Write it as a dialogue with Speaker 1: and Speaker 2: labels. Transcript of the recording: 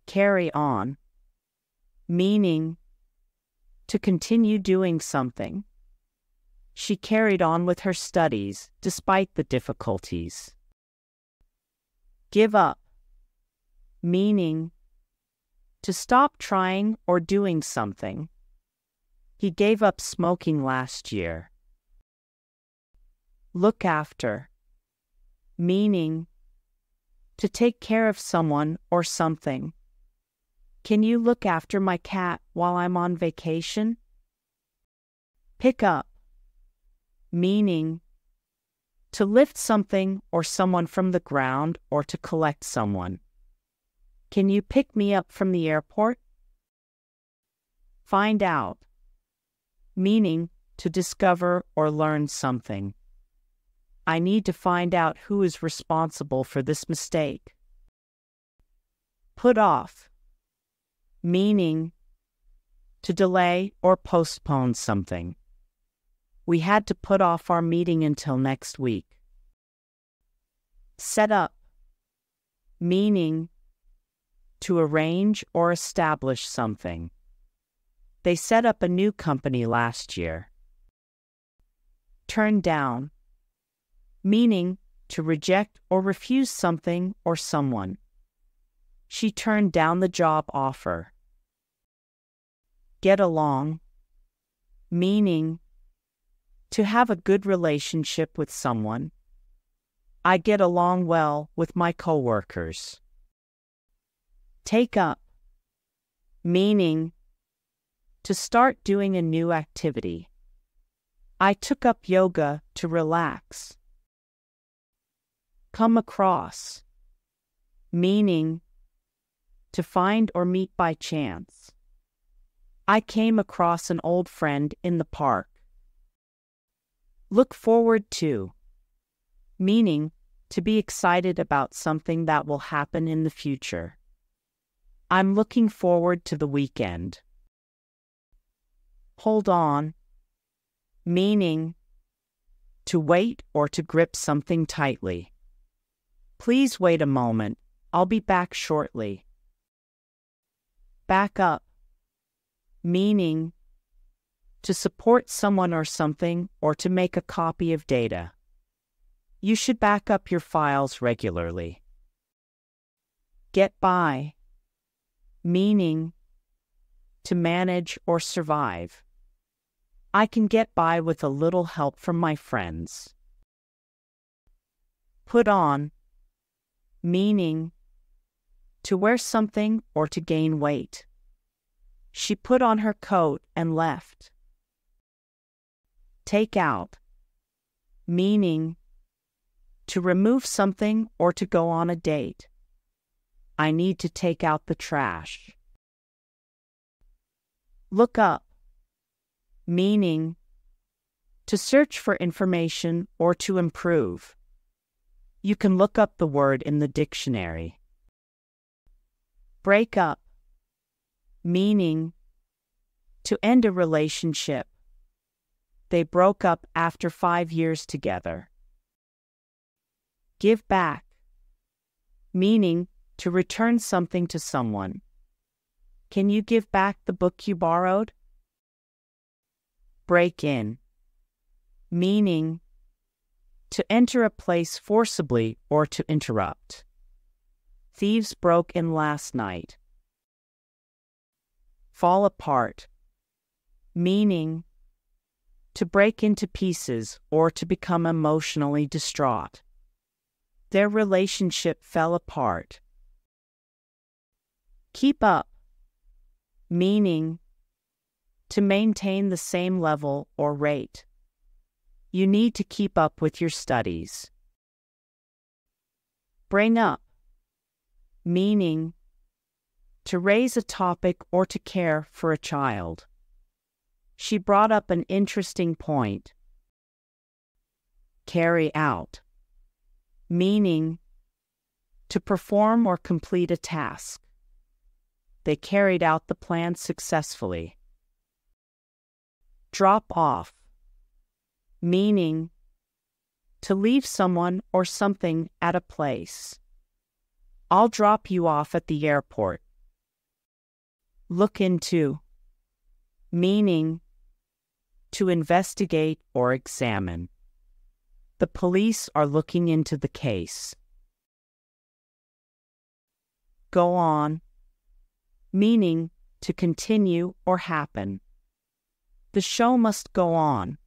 Speaker 1: Carry on, meaning to continue doing something. She carried on with her studies despite the difficulties. Give up, meaning to stop trying or doing something. He gave up smoking last year. Look after, meaning to take care of someone or something. Can you look after my cat while I'm on vacation? Pick up, meaning to lift something or someone from the ground or to collect someone. Can you pick me up from the airport? Find out, meaning to discover or learn something. I need to find out who is responsible for this mistake. Put off, meaning to delay or postpone something. We had to put off our meeting until next week. Set up, meaning to arrange or establish something. They set up a new company last year. Turn down, meaning to reject or refuse something or someone. She turned down the job offer. Get along, meaning to have a good relationship with someone. I get along well with my coworkers. Take up, meaning to start doing a new activity. I took up yoga to relax. Come across, meaning to find or meet by chance. I came across an old friend in the park. Look forward to, meaning to be excited about something that will happen in the future. I'm looking forward to the weekend. Hold on, meaning to wait or to grip something tightly. Please wait a moment. I'll be back shortly. Back up, meaning to support someone or something or to make a copy of data. You should back up your files regularly. Get by, meaning to manage or survive. I can get by with a little help from my friends. Put on, meaning to wear something or to gain weight. She put on her coat and left. Take out, meaning to remove something or to go on a date. I need to take out the trash. Look up, meaning to search for information or to improve. You can look up the word in the dictionary. Break up, meaning to end a relationship. They broke up after 5 years together. Give back, meaning to return something to someone. Can you give back the book you borrowed? Break in, meaning to enter a place forcibly or to interrupt. Thieves broke in last night. Fall apart, meaning to break into pieces or to become emotionally distraught. Their relationship fell apart. Keep up, meaning to maintain the same level or rate. You need to keep up with your studies. Bring up, meaning to raise a topic or to care for a child. She brought up an interesting point. Carry out, meaning to perform or complete a task. They carried out the plan successfully. Drop off, meaning to leave someone or something at a place. I'll drop you off at the airport. Look into, meaning to investigate or examine. The police are looking into the case. Go on, meaning to continue or happen. The show must go on.